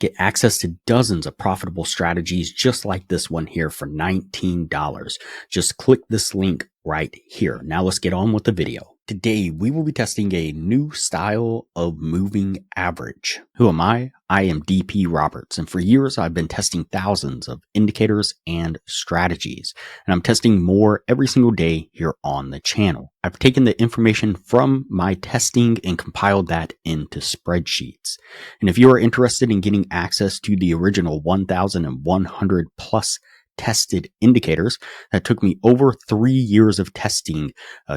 Get access to dozens of profitable strategies just like this one here for $19. Just click this link right here. Now let's get on with the video. Today, we will be testing a new style of moving average. Who am I? I am DP Roberts, and for years I've been testing thousands of indicators and strategies, and I'm testing more every single day here on the channel. I've taken the information from my testing and compiled that into spreadsheets. And if you are interested in getting access to the original 1,100 plus tested indicators that took me over 3 years of testing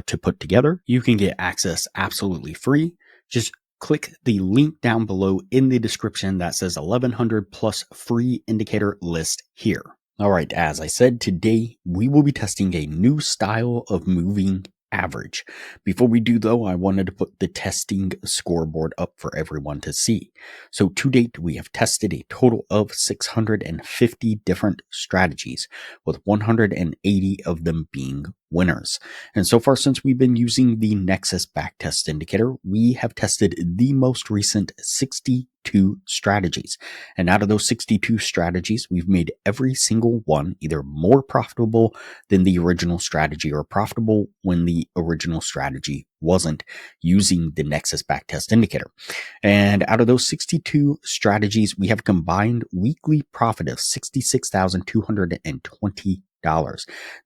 to put together, you can get access absolutely free. Just click the link down below in the description that says 1,100 plus free indicator list here. All right, as I said, today we will be testing a new style of moving average. Before we do though, I wanted to put the testing scoreboard up for everyone to see. So to date, we have tested a total of 650 different strategies, with 180 of them being winners. And so far, since we've been using the Nexus backtest indicator, we have tested the most recent 62 strategies. And out of those 62 strategies, we've made every single one either more profitable than the original strategy or profitable when the original strategy wasn't, using the Nexus backtest indicator. And out of those 62 strategies, we have combined weekly profit of $66,220.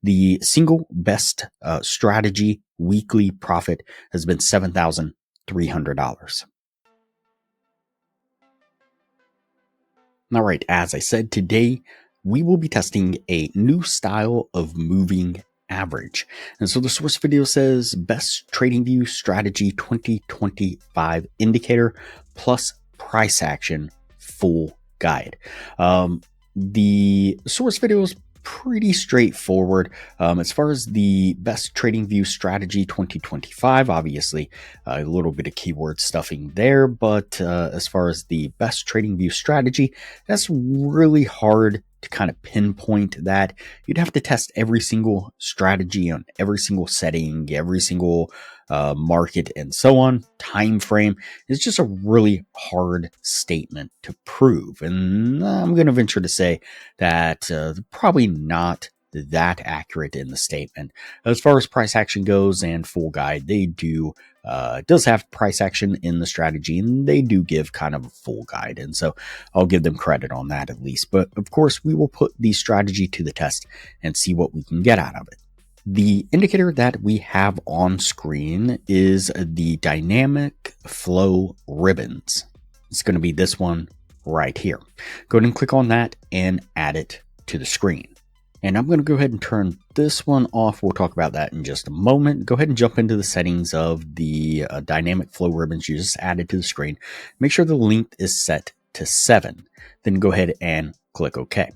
The single best strategy weekly profit has been $7,300. All right, as I said, today we will be testing a new style of moving average. And so the source video says best TradingView strategy 2025 indicator plus price action full guide. The source video is pretty straightforward. As far as the best TradingView strategy 2025, obviously a little bit of keyword stuffing there, but as far as the best TradingView strategy, that's really hard to kind of pinpoint that. You'd have to test every single strategy on every single setting, every single market, and so on. Time frame is just a really hard statement to prove, and I'm going to venture to say that probably not that accurate in the statement. As far as price action goes and full guide, they do does have price action in the strategy, and they do give kind of a full guide, and so I'll give them credit on that at least. But of course, we will put the strategy to the test and see what we can get out of it. The indicator that we have on screen is the dynamic flow ribbons. It's going to be this one right here. Go ahead and click on that and add it to the screen. And I'm going to go ahead and turn this one off. We'll talk about that in just a moment. Go ahead and jump into the settings of the dynamic flow ribbons you just added to the screen. Make sure the length is set to 7. Then go ahead and click OK.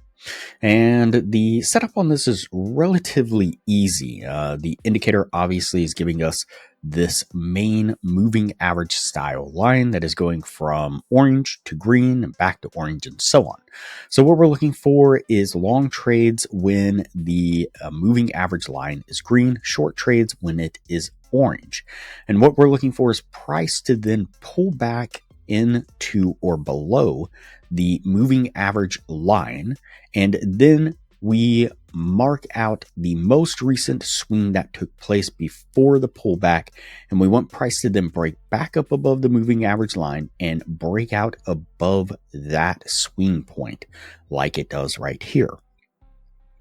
And the setup on this is relatively easy. The indicator obviously is giving us this main moving average style line that is going from orange to green and back to orange and so on. So what we're looking for is long trades when the moving average line is green, short trades when it is orange. And what we're looking for is price to then pull back into or below the moving average line, and then we mark out the most recent swing that took place before the pullback, and we want price to then break back up above the moving average line and break out above that swing point like it does right here.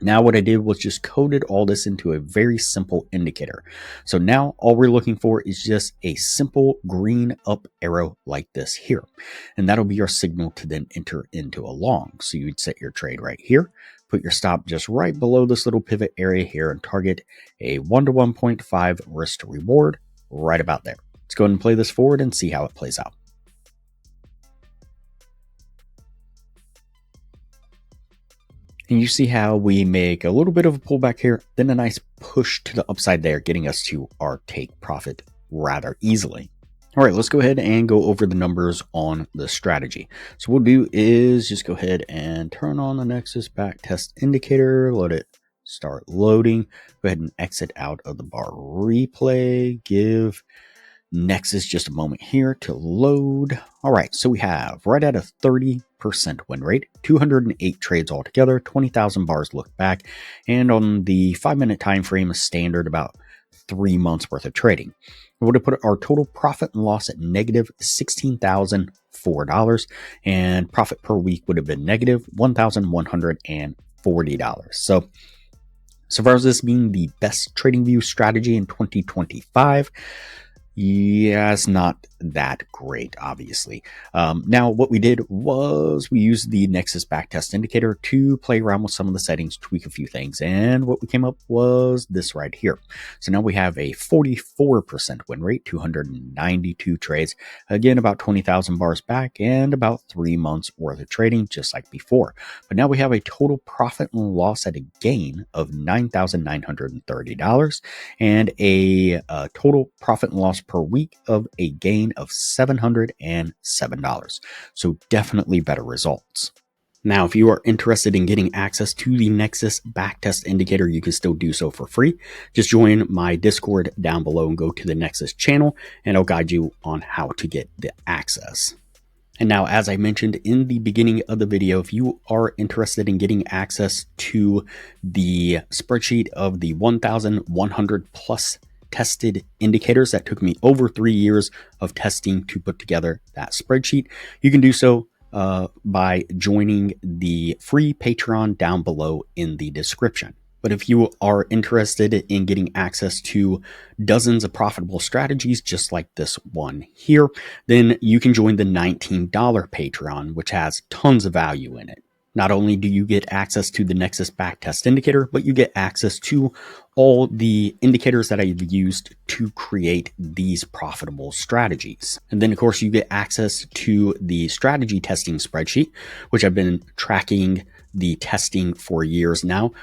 Now what I did was just coded all this into a very simple indicator. So now all we're looking for is just a simple green up arrow like this here. And that'll be our signal to then enter into a long. So you'd set your trade right here, put your stop just right below this little pivot area here, and target a 1 to 1.5 risk to reward right about there. Let's go ahead and play this forward and see how it plays out. And you see how we make a little bit of a pullback here, then a nice push to the upside there, getting us to our take profit rather easily. All right, let's go ahead and go over the numbers on the strategy. So what we'll do is just go ahead and turn on the Nexus backtest indicator, let it start loading. Go ahead and exit out of the bar replay, give Nexus just a moment here to load. All right, so we have right at a 30% win rate, 208 trades altogether, 20,000 bars looked back, and on the 5-minute time frame, a standard about 3 months worth of trading. We would have put our total profit and loss at negative $16,004, and profit per week would have been negative $1,140. So far as this being the best TradingView strategy in 2025, yeah, it's not that great, obviously. Now, what we did was we used the Nexus backtest indicator to play around with some of the settings, tweak a few things, and what we came up was this right here. So now we have a 44% win rate, 292 trades, again, about 20,000 bars back, and about 3 months worth of trading, just like before. But now we have a total profit and loss at a gain of $9,930 and a total profit and loss per week of a gain of $707. So definitely better results. Now, if you are interested in getting access to the Nexus backtest indicator, you can still do so for free. Just join my Discord down below and go to the Nexus channel, and I'll guide you on how to get the access. And now, as I mentioned in the beginning of the video, if you are interested in getting access to the spreadsheet of the 1,100 plus tested indicators that took me over 3 years of testing to put together that spreadsheet, you can do so by joining the free Patreon down below in the description. But if you are interested in getting access to dozens of profitable strategies just like this one here, then you can join the $19 Patreon, which has tons of value in it. Not only do you get access to the Nexus backtest indicator, but you get access to all the indicators that I've used to create these profitable strategies. And then, of course, you get access to the strategy testing spreadsheet, which I've been tracking the testing for years now,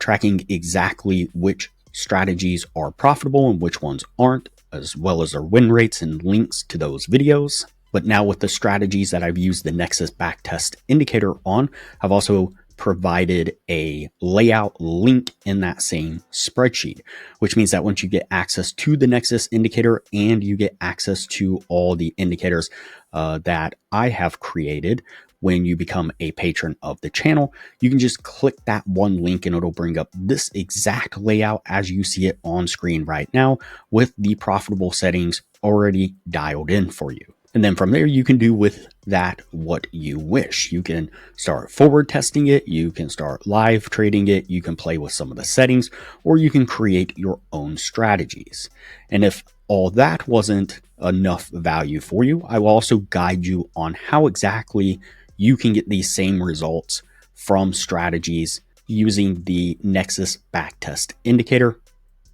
tracking exactly which strategies are profitable and which ones aren't, as well as their win rates and links to those videos. But now with the strategies that I've used the Nexus backtest indicator on, I've also provided a layout link in that same spreadsheet, which means that once you get access to the Nexus indicator and you get access to all the indicators that I have created, when you become a patron of the channel, you can just click that one link and it'll bring up this exact layout as you see it on screen right now with the profitable settings already dialed in for you. And then from there, you can do with that what you wish. You can start forward testing it. You can start live trading it. You can play with some of the settings, or you can create your own strategies. And if all that wasn't enough value for you, I will also guide you on how exactly you can get these same results from strategies using the Nexus backtest indicator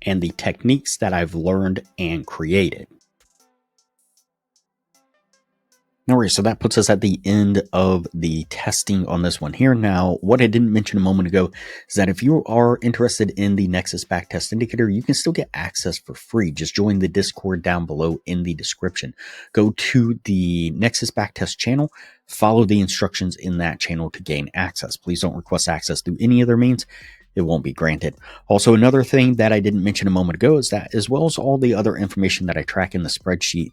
and the techniques that I've learned and created. All right, so that puts us at the end of the testing on this one here. Now, what I didn't mention a moment ago is that if you are interested in the Nexus backtest indicator, you can still get access for free. Just join the Discord down below in the description. Go to the Nexus backtest channel, follow the instructions in that channel to gain access. Please don't request access through any other means. It won't be granted. Also, another thing that I didn't mention a moment ago is that as well as all the other information that I track in the spreadsheet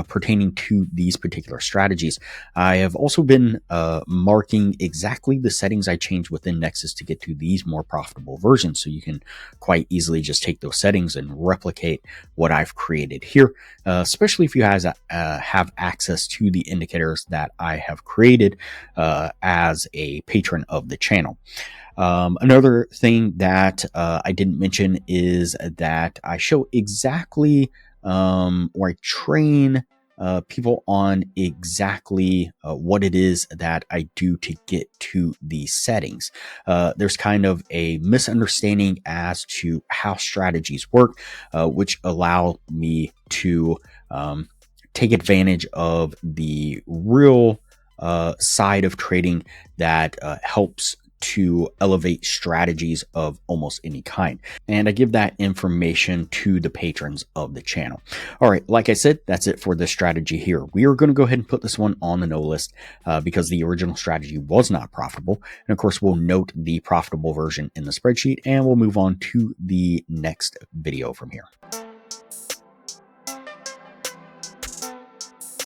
pertaining to these particular strategies, I have also been marking exactly the settings I changed within Nexus to get to these more profitable versions. So you can quite easily just take those settings and replicate what I've created here, especially if you guys have access to the indicators that I have created as a patron of the channel. Another thing that I didn't mention is that I show exactly, or I train people on exactly what it is that I do to get to these settings. There's kind of a misunderstanding as to how strategies work, which allow me to take advantage of the real side of trading that helps to elevate strategies of almost any kind. And I give that information to the patrons of the channel. All right, like I said, that's it for this strategy here. We are going to go ahead and put this one on the no list because the original strategy was not profitable. And of course, we'll note the profitable version in the spreadsheet and we'll move on to the next video from here.